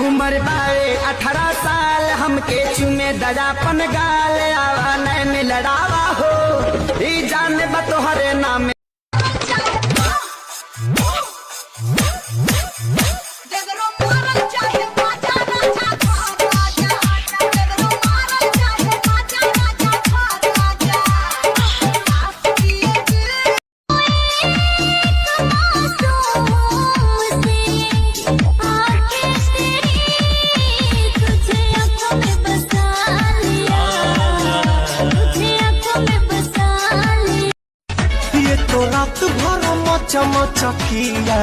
उम्र बारे 18 साल हमके चुमे दजापन गाल आवा नैन लड़ावा हो ई जान बतोहरे नाम रात भर मचा मचा किया